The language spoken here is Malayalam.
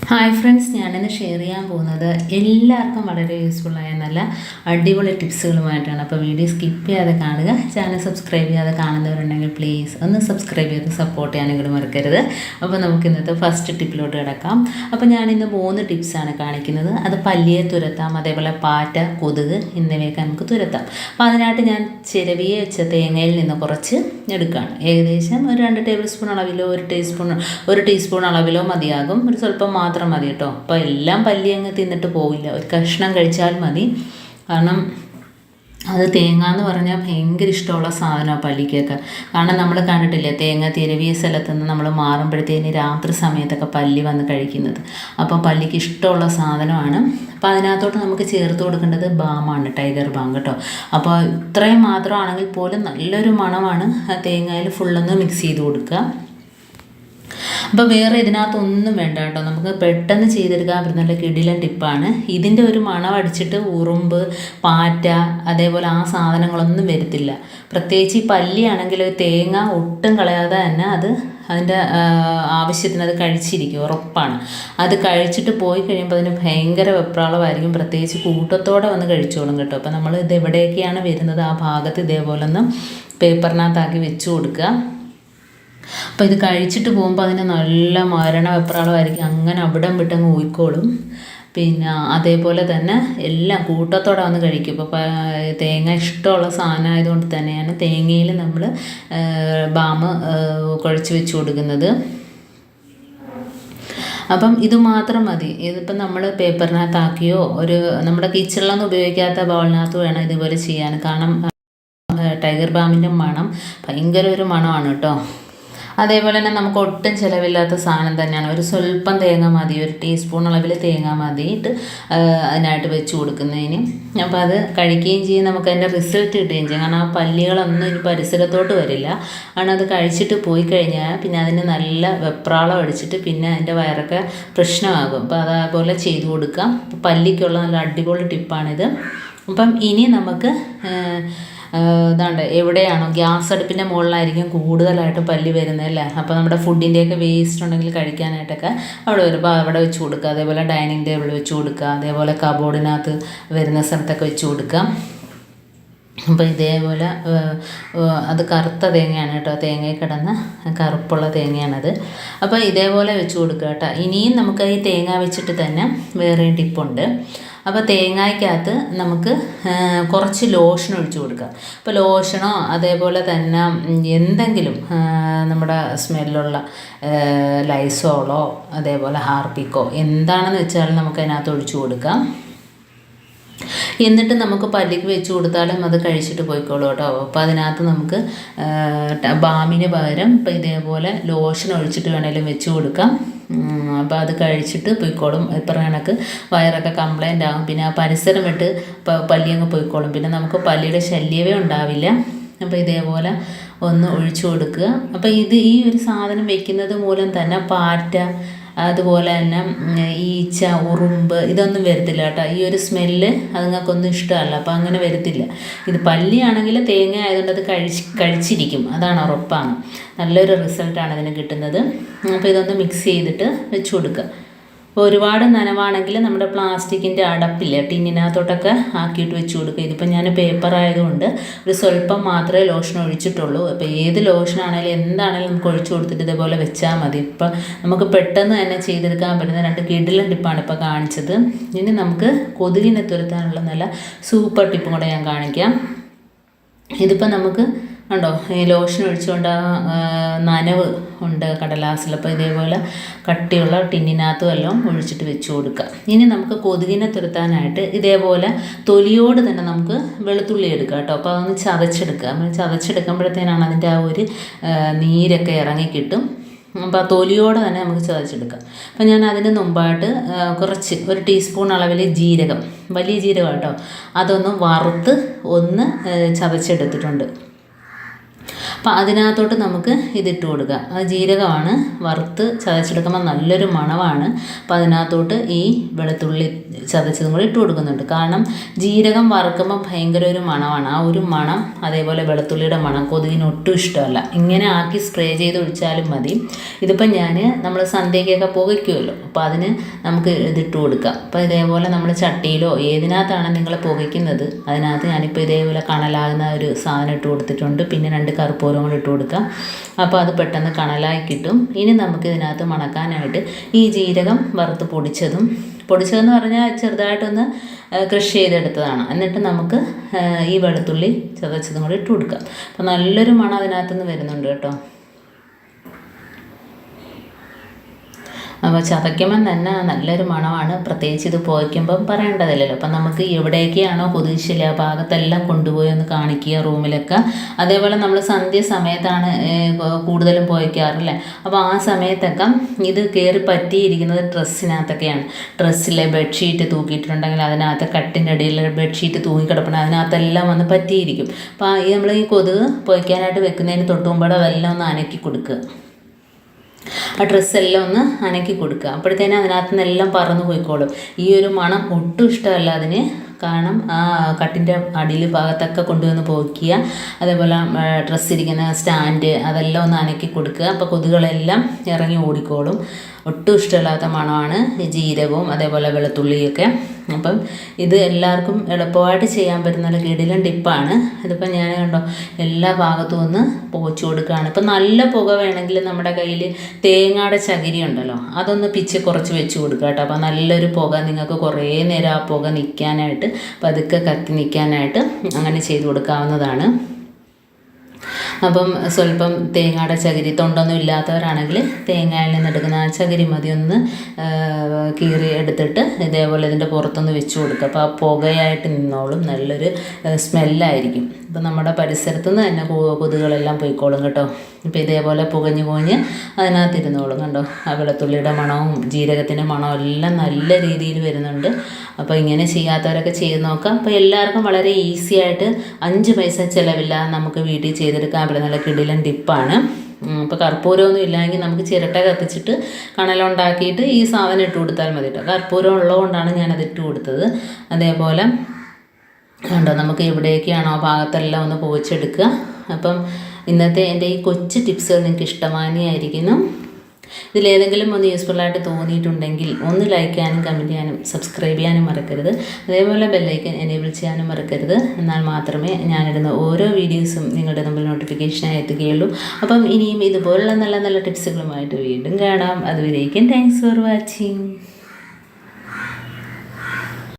ഹായ് ഫ്രണ്ട്സ്, ഞാനിന്ന് ഷെയർ ചെയ്യാൻ പോകുന്നത് എല്ലാവർക്കും വളരെ യൂസ്ഫുള്ളായ നല്ല അടിപൊളി ടിപ്സുകളുമായിട്ടാണ്. അപ്പോൾ വീഡിയോ സ്കിപ്പ് ചെയ്യാതെ കാണുക. ചാനൽ സബ്സ്ക്രൈബ് ചെയ്യാതെ കാണുന്നവരുണ്ടെങ്കിൽ പ്ലീസ് ഒന്ന് സബ്സ്ക്രൈബ് ചെയ്ത് സപ്പോർട്ട് ചെയ്യാനും കൂടി മറക്കരുത്. അപ്പോൾ നമുക്ക് ഇന്നത്തെ ഫസ്റ്റ് ടിപ്പിലോട്ട് കിടക്കാം. അപ്പോൾ ഞാനിന്ന് 3 ടിപ്സാണ് കാണിക്കുന്നത്. അത് പല്ലിയെ തുരത്താം, അതേപോലെ പാറ്റ, കൊതുക് എന്നിവയൊക്കെ നമുക്ക് തുരത്താം. അപ്പോൾ അതിനായിട്ട് ഞാൻ ചിരവിയെ വെച്ച തേങ്ങയിൽ നിന്ന് കുറച്ച് എടുക്കുകയാണ്. ഏകദേശം ഒരു 2 ടേബിൾ സ്പൂൺ അളവിലോ 1 ടീസ്പൂൺ അളവിലോ മതിയാകും. ഒരു സ്വല്പം മാത്രം മതി കേട്ടോ. അപ്പോൾ എല്ലാം പല്ലി അങ്ങ് തിന്നിട്ട് പോവില്ല, ഒരു കഷ്ണം കഴിച്ചാൽ മതി. കാരണം അത് തേങ്ങ എന്ന് പറഞ്ഞാൽ ഭയങ്കര ഇഷ്ടമുള്ള സാധനമാണ് പല്ലിക്കൊക്കെ. കാരണം നമ്മൾ കണ്ടിട്ടില്ലേ, തേങ്ങ തിരവിയ സ്ഥലത്ത് നിന്ന് നമ്മൾ മാറുമ്പോഴത്തേന് രാത്രി സമയത്തൊക്കെ പല്ലി വന്ന് കഴിക്കുന്നത്. അപ്പോൾ പല്ലിക്ക് ഇഷ്ടമുള്ള സാധനമാണ്. അപ്പോൾ അതിനകത്തോട്ട് നമുക്ക് ചേർത്ത് കൊടുക്കേണ്ടത് ബാമാണ്, ടൈഗർ ബാം കേട്ടോ. അപ്പോൾ ഇത്രയും മാത്രമാണെങ്കിൽ പോലും നല്ലൊരു മണമാണ്. തേങ്ങയിൽ ഫുള്ളൊന്ന് മിക്സ് ചെയ്ത് കൊടുക്കുക. അപ്പോൾ വേറെ ഇതിനകത്തൊന്നും വേണ്ട കേട്ടോ. നമുക്ക് പെട്ടെന്ന് ചെയ്തെടുക്കാൻ പറ്റുന്ന നല്ല കിടിലൻ ടിപ്പാണ്. ഇതിൻ്റെ ഒരു മണം അടിച്ചിട്ട് ഉറുമ്പ്, പാറ്റ, അതേപോലെ ആ സാധനങ്ങളൊന്നും വരത്തില്ല. പ്രത്യേകിച്ച് ഈ പല്ലിയാണെങ്കിൽ തേങ്ങ ഒട്ടും കളയാതെ തന്നെ അതിൻ്റെ ആവശ്യത്തിന് അത് കഴിച്ചിരിക്കും, ഉറപ്പാണ്. അത് കഴിച്ചിട്ട് പോയി കഴിയുമ്പോൾ അതിന് ഭയങ്കര വെപ്രാളമായിരിക്കും. പ്രത്യേകിച്ച് കൂട്ടത്തോടെ വന്ന് കഴിച്ചോളും കേട്ടോ. അപ്പോൾ നമ്മൾ ഇത് എവിടേക്കാണ് വരുന്നത് ആ ഭാഗത്ത് ഇതേപോലെ ഒന്ന് പേപ്പറിനകത്താക്കി വെച്ച് കൊടുക്കുക. അപ്പോൾ ഇത് കഴിച്ചിട്ട് പോകുമ്പോൾ അതിന് നല്ല വെപ്രാളമായിരിക്കും. അങ്ങനെ അവിടം വിട്ടങ്ങ് ഊയിക്കോളും. പിന്നെ അതേപോലെ തന്നെ എല്ലാം കൂട്ടത്തോടെ വന്ന് കഴിക്കും. ഇപ്പോൾ തേങ്ങ ഇഷ്ടമുള്ള സാധനം ആയതുകൊണ്ട് തന്നെയാണ് തേങ്ങയിൽ നമ്മൾ ബാം കുഴച്ച് വെച്ച് കൊടുക്കുന്നത്. അപ്പം ഇത് മാത്രം മതി. ഇതിപ്പം നമ്മൾ പേപ്പറിനകത്താക്കിയോ നമ്മുടെ കിച്ചണിലൊന്നും ഉപയോഗിക്കാത്ത ബൗളിനകത്ത് വേണം ഇതുപോലെ ചെയ്യാൻ. കാരണം ടൈഗർ ബാമിൻ്റെ മണം ഭയങ്കര ഒരു മണമാണ് കേട്ടോ. അതേപോലെ തന്നെ നമുക്ക് ഒട്ടും ചിലവില്ലാത്ത സാധനം തന്നെയാണ്. ഒരു സ്വല്പം തേങ്ങ മതി, 1 ടീസ്പൂൺ അളവിൽ തേങ്ങ മതിയിട്ട് അതിനായിട്ട് വെച്ച് കൊടുക്കുന്നതിന്. അപ്പോൾ അത് കഴിക്കുകയും ചെയ്യും, നമുക്ക് അതിൻ്റെ റിസൾട്ട് കിട്ടുകയും ചെയ്യും. കാരണം ആ പല്ലികളൊന്നും ഇനി പരിസരത്തോട്ട് വരില്ല. കാരണം അത് കഴിച്ചിട്ട് പോയി കഴിഞ്ഞാൽ പിന്നെ അതിന് നല്ല വെപ്രാളം അടിച്ചിട്ട് പിന്നെ അതിൻ്റെ വയറൊക്കെ പ്രശ്നമാകും. അപ്പോൾ അതേപോലെ ചെയ്തു കൊടുക്കാം. അപ്പോൾ പല്ലിക്കുള്ള നല്ല അടിപൊളി ടിപ്പാണിത്. അപ്പം ഇനി നമുക്ക് ഇതാണ്ട് എവിടെയാണോ ഗ്യാസ് അടുപ്പിൻ്റെ മുകളിലായിരിക്കും കൂടുതലായിട്ട് പല്ലി വരുന്നത് അല്ലേ. അപ്പോൾ നമ്മുടെ ഫുഡിൻ്റെയൊക്കെ വേസ്റ്റ് ഉണ്ടെങ്കിൽ കഴിക്കാനായിട്ടൊക്കെ അവിടെ വരുമ്പോൾ അവിടെ വെച്ച് കൊടുക്കുക. അതേപോലെ ഡൈനിങ് ടേബിൾ വെച്ച് കൊടുക്കുക. അതേപോലെ കബോർഡിനകത്ത് വരുന്ന സ്ഥലത്തൊക്കെ വെച്ച് കൊടുക്കാം. അപ്പോൾ ഇതേപോലെ അത് കറുത്ത തേങ്ങയാണ് കേട്ടോ. തേങ്ങയിൽ കിടന്ന് കറുപ്പുള്ള തേങ്ങയാണത്. അപ്പോൾ ഇതേപോലെ വെച്ച് കൊടുക്കുക കേട്ടോ. ഇനിയും നമുക്ക് ഈ തേങ്ങ വെച്ചിട്ട് തന്നെ വേറെയും ടിപ്പുണ്ട്. അപ്പോൾ തേങ്ങയ്ക്കകത്ത് നമുക്ക് കുറച്ച് ലോഷൻ ഒഴിച്ച് കൊടുക്കുക. അപ്പോൾ ലോഷനോ അതേപോലെ തന്നെ എന്തെങ്കിലും നമ്മുടെ സ്മെല്ലുള്ള ലൈസോളോ അതേപോലെ ഹാർപ്പിക്കോ എന്താണെന്ന് വെച്ചാൽ നമുക്ക് അതിനകത്ത് ഒഴിച്ച് കൊടുക്കാം. എന്നിട്ട് നമുക്ക് പല്ലിക്ക് വെച്ച് കൊടുത്താലും അത് കഴിച്ചിട്ട് പോയിക്കോളൂ കേട്ടോ. അപ്പോൾ അതിനകത്ത് നമുക്ക് ബാമിന് പകരം ഇപ്പോൾ ഇതേപോലെ ലോഷൻ ഒഴിച്ചിട്ട് വേണമെങ്കിലും വെച്ച് കൊടുക്കാം. അപ്പോൾ അത് കഴിച്ചിട്ട് പോയിക്കോളും. ഇപ്പം കണക്ക് വയറൊക്കെ കംപ്ലൈൻ്റ് ആകും. പിന്നെ ആ പരിസരം വിട്ട് പല്ലി അങ്ങ് പോയിക്കോളും. പിന്നെ നമുക്ക് പല്ലിയുടെ ശല്യമേ ഉണ്ടാവില്ല. അപ്പോൾ ഇതേപോലെ ഒന്ന് ഒഴിച്ചു കൊടുക്കുക. അപ്പോൾ ഈ ഒരു സാധനം വെക്കുന്നത് മൂലം തന്നെ പാറ്റ, അതുപോലെ തന്നെ ഈച്ച, ഉറുമ്പ് ഇതൊന്നും വരത്തില്ല കേട്ടോ. ഈ ഒരു സ്മെല്ല് അതുങ്ങൾക്കൊന്നും ഇഷ്ടമല്ല. അപ്പോൾ അങ്ങനെ വരത്തില്ല. ഇത് പല്ലിയാണെങ്കിൽ തേങ്ങ ആയതുകൊണ്ട് അത് കഴിച്ചിരിക്കും, അതാണ് ഉറപ്പാണ്. നല്ലൊരു റിസൾട്ടാണ് ഇതിന് കിട്ടുന്നത്. അപ്പോൾ ഇതൊന്ന് മിക്സ് ചെയ്തിട്ട് വെച്ച് കൊടുക്കുക. ഒരുപാട് നനവാണെങ്കിൽ നമ്മുടെ പ്ലാസ്റ്റിക്കിൻ്റെ അടപ്പില്ലേ, ടിന്നിനകത്തോട്ടൊക്കെ ആക്കിയിട്ട് വെച്ച് കൊടുക്കുക. ഇതിപ്പോൾ ഞാൻ പേപ്പർ ആയതുകൊണ്ട് ഒരു സ്വല്പം മാത്രമേ ലോഷൻ ഒഴിച്ചിട്ടുള്ളൂ. അപ്പോൾ ഏത് ലോഷനാണെങ്കിലും എന്താണെങ്കിലും നമുക്ക് ഒഴിച്ചു കൊടുത്തിട്ട് ഇതേപോലെ വെച്ചാൽ മതി. ഇപ്പം നമുക്ക് പെട്ടെന്ന് തന്നെ ചെയ്തെടുക്കാൻ പറ്റുന്ന 2 കിടിലൻ ടിപ്പാണ് ഇപ്പോൾ കാണിച്ചത്. ഇനി നമുക്ക് കൊതുകിനെ തുരത്താനുള്ള നല്ല സൂപ്പർ ടിപ്പും കൂടെ ഞാൻ കാണിക്കാം. ഇതിപ്പോൾ നമുക്ക് ഉണ്ടോ, ഈ ലോഷൻ ഒഴിച്ചുകൊണ്ട് നനവ് ഉണ്ട് കടലാസിൽ. അപ്പോൾ ഇതേപോലെ കട്ടിയുള്ള ടിന്നിനകത്തും എല്ലാം ഒഴിച്ചിട്ട് വെച്ച് കൊടുക്കുക. ഇനി നമുക്ക് കൊതുകിനെ തുരത്താനായിട്ട് ഇതേപോലെ തൊലിയോട് തന്നെ നമുക്ക് വെളുത്തുള്ളി എടുക്കുക കേട്ടോ. അപ്പോൾ അതൊന്ന് ചതച്ചെടുക്കുക. നമ്മൾ ചതച്ചെടുക്കുമ്പോഴത്തേനാണ് അതിൻ്റെ ആ ഒരു നീരൊക്കെ ഇറങ്ങിക്കിട്ടും. അപ്പോൾ ആ തൊലിയോടെ തന്നെ നമുക്ക് ചതച്ചെടുക്കാം. അപ്പോൾ ഞാൻ അതിന് മുമ്പായിട്ട് കുറച്ച് 1 ടീസ്പൂൺ അളവിൽ ജീരകം, വലിയ ജീരകം കേട്ടോ, അതൊന്ന് വറുത്ത് ഒന്ന് ചതച്ചെടുത്തിട്ടുണ്ട്. അപ്പോൾ അതിനകത്തോട്ട് നമുക്ക് ഇതിട്ട് കൊടുക്കാം. അത് ജീരകമാണ്, വറുത്ത് ചതച്ചെടുക്കുമ്പോൾ നല്ലൊരു മണമാണ്. അപ്പോൾ അതിനകത്തോട്ട് ഈ വെളുത്തുള്ളി ചതച്ചതും കൂടി ഇട്ട് കൊടുക്കുന്നുണ്ട്. കാരണം ജീരകം വറുക്കുമ്പോൾ ഭയങ്കര ഒരു മണമാണ്. ആ ഒരു മണം, അതേപോലെ വെളുത്തുള്ളിയുടെ മണം കൊതുകിന് ഒട്ടും ഇഷ്ടമല്ല. ഇങ്ങനെ ആക്കി സ്പ്രേ ചെയ്ത് ഒഴിച്ചാലും മതി. ഇതിപ്പം നമ്മൾ സന്ധ്യയ്ക്കൊക്കെ പുകയ്ക്കുമല്ലോ, അപ്പോൾ അതിന് നമുക്ക് ഇതിട്ട് കൊടുക്കാം. അപ്പോൾ ഇതേപോലെ നമ്മൾ ചട്ടിയിലോ ഏതിനകത്താണ് നിങ്ങൾ പുകയ്ക്കുന്നത് അതിനകത്ത് ഞാനിപ്പോൾ ഇതേപോലെ കണലാകുന്ന ഒരു സാധനം ഇട്ട് കൊടുത്തിട്ടുണ്ട്. പിന്നെ 2 കർപ്പൂരം കൂടി ഇട്ട് കൊടുക്കാം. അപ്പോൾ അത് പെട്ടെന്ന് കണലായി കിട്ടും. ഇനി നമുക്ക് ഇതിനകത്ത് മണക്കാനായിട്ട് ഈ ജീരകം വറുത്ത് പൊടിച്ചതെന്ന് പറഞ്ഞാൽ ചെറുതായിട്ടൊന്ന് ക്രഷ് ചെയ്തെടുത്തതാണ്. എന്നിട്ട് നമുക്ക് ഈ വെളുത്തുള്ളി ചതച്ചതും കൂടി ഇട്ട് കൊടുക്കാം. അപ്പോൾ നല്ലൊരു മണം അതിനകത്തുനിന്ന് വരുന്നുണ്ട് കേട്ടോ. അപ്പോൾ ചതയ്ക്കുമ്പം തന്നെ നല്ലൊരു മണമാണ്. പ്രത്യേകിച്ച് ഇത് പുകയ്ക്കുമ്പം പറയേണ്ടതില്ലല്ലോ. അപ്പം നമുക്ക് എവിടേക്കാണോ കൊതുകുശല്യം ആ ഭാഗത്തെല്ലാം കൊണ്ടുപോയി ഒന്ന് കാണിക്കുക റൂമിലൊക്കെ. അതേപോലെ നമ്മൾ സന്ധ്യ സമയത്താണ് കൂടുതലും പുകയ്ക്കാറല്ലേ. അപ്പോൾ ആ സമയത്തൊക്കെ ഇത് കയറി പറ്റിയിരിക്കുന്നത് ഡ്രസ്സിനകത്തൊക്കെയാണ്. ഡ്രസ്സിലെ ബെഡ്ഷീറ്റ് തൂക്കിയിട്ടുണ്ടെങ്കിൽ അതിനകത്ത് കട്ടിൻ്റെ അടിയിൽ ബെഡ്ഷീറ്റ് തൂങ്ങിക്കിടപ്പണം, അതിനകത്തെല്ലാം വന്ന് പറ്റിയിരിക്കും. അപ്പോൾ നമ്മൾ ഈ കൊതുക് പുകയ്ക്കാനായിട്ട് വെക്കുന്നതിന് തൊട്ട് മുമ്പാടെ അതെല്ലാം ഒന്ന് അനക്കി കൊടുക്കുക. ആ ഡ്രസ്സെല്ലാം ഒന്ന് അനക്കി കൊടുക്കുക. അപ്പോഴത്തേനും അതിനകത്ത് നിന്നെല്ലാം പറന്ന് പോയിക്കോളും. ഈ ഒരു മണം ഒട്ടും ഇഷ്ടമല്ല അതിന്. കാരണം ആ കട്ടിൻ്റെ അടിയിൽ ഭാഗത്തൊക്കെ കൊണ്ടുവന്ന് പോക്കുക. അതേപോലെ ഡ്രസ്സിരിക്കുന്ന സ്റ്റാൻഡ് അതെല്ലാം ഒന്ന് അനക്കി കൊടുക്കുക. അപ്പോൾ കൊതുകുകളെല്ലാം ഇറങ്ങി ഓടിക്കോളും. ഒട്ടും ഇഷ്ടമില്ലാത്ത മണമാണ് ഈ ജീരകവും അതേപോലെ വെളുത്തുള്ളിയൊക്കെ. അപ്പം ഇത് എല്ലാവർക്കും എളുപ്പമായിട്ട് ചെയ്യാൻ പറ്റുന്ന നല്ല കിടിലൻ ടിപ്പാണ്. ഇതിപ്പം ഞാൻ കണ്ടോ എല്ലാ ഭാഗത്തും ഒന്ന് പോച്ചു കൊടുക്കുകയാണ്. ഇപ്പം നല്ല പുക വേണമെങ്കിൽ നമ്മുടെ കയ്യിൽ തേങ്ങയുടെ ചകിരി ഉണ്ടല്ലോ, അതൊന്ന് പിച്ച് കുറച്ച് വെച്ച് കൊടുക്കുക കേട്ടോ. അപ്പോൾ നല്ലൊരു പുക നിങ്ങൾക്ക് കുറേ നേരം ആ പുക നിൽക്കാനായിട്ട്, പതുക്കെ കത്തി നിൽക്കാനായിട്ട് അങ്ങനെ ചെയ്ത് കൊടുക്കാവുന്നതാണ്. അപ്പം സ്വല്പം തേങ്ങയുടെ ചകിരി, തൊണ്ടൊന്നും ഇല്ലാത്തവരാണെങ്കിൽ തേങ്ങയിൽ നിന്ന് എടുക്കുന്ന ആ ചകിരി മതി ഒന്ന് കീറി എടുത്തിട്ട് ഇതേപോലെ ഇതിൻ്റെ പുറത്തൊന്ന് വെച്ച് കൊടുക്കുക. അപ്പോൾ ആ പുകയായിട്ട് നിന്നോളും, നല്ലൊരു സ്മെല്ലായിരിക്കും. അപ്പം നമ്മുടെ പരിസരത്തു നിന്ന് തന്നെ കൊതുകുകളെല്ലാം പോയിക്കോളും കേട്ടോ. ഇപ്പോൾ ഇതേപോലെ പുകഞ്ഞ് അതിനകത്തിരുന്നോളും. കണ്ടോ, ആ വെളുത്തുള്ളിയുടെ മണവും ജീരകത്തിൻ്റെ മണവും എല്ലാം നല്ല രീതിയിൽ വരുന്നുണ്ട്. അപ്പോൾ ഇങ്ങനെ ചെയ്യാത്തവരൊക്കെ ചെയ്ത് നോക്കാം. അപ്പോൾ എല്ലാവർക്കും വളരെ ഈസി ആയിട്ട് 5 പൈസ ചിലവില്ല നമുക്ക് വീട്ടിൽ ചെയ്തെടുക്കാൻ പറ്റുന്ന നല്ല കിടിലൻ ടിപ്പാണ്. ഇപ്പോൾ കർപ്പൂരമൊന്നും ഇല്ലെങ്കിൽ നമുക്ക് ചിരട്ട കത്തിച്ചിട്ട് കണലുണ്ടാക്കിയിട്ട് ഈ സാധനം ഇട്ട് കൊടുത്താൽ മതി കേട്ടോ. കർപ്പൂരം ഉള്ളതുകൊണ്ടാണ് ഞാനത് ഇട്ട് കൊടുത്തത്. അതേപോലെ ഉണ്ടോ, നമുക്ക് എവിടേക്കാണോ ആ ഭാഗത്തെല്ലാം ഒന്ന് പോയിച്ചെടുക്കുക. അപ്പം ഇന്നത്തെ എൻ്റെ ഈ കൊച്ചു ടിപ്സുകൾ നിങ്ങൾക്ക് ഇഷ്ടമായിരിക്കുന്നു. ഇതിലേതെങ്കിലും ഒന്ന് യൂസ്ഫുള്ളായിട്ട് തോന്നിയിട്ടുണ്ടെങ്കിൽ ഒന്ന് ലൈക്ക് ചെയ്യാനും കമൻറ്റ് ചെയ്യാനും സബ്സ്ക്രൈബ് ചെയ്യാനും മറക്കരുത്. അതേപോലെ ബെല്ലൈക്കൻ എനേബിൾ ചെയ്യാനും മറക്കരുത്. എന്നാൽ മാത്രമേ ഞാനിടുന്ന ഓരോ വീഡിയോസും നിങ്ങളുടെ മുമ്പിൽ നോട്ടിഫിക്കേഷനായി എത്തുകയുള്ളൂ. അപ്പം ഇനിയും ഇതുപോലുള്ള നല്ല നല്ല ടിപ്സുകളുമായിട്ട് വീണ്ടും കാണാം. അതുവരേക്കും താങ്ക്സ് ഫോർ വാച്ചിങ്.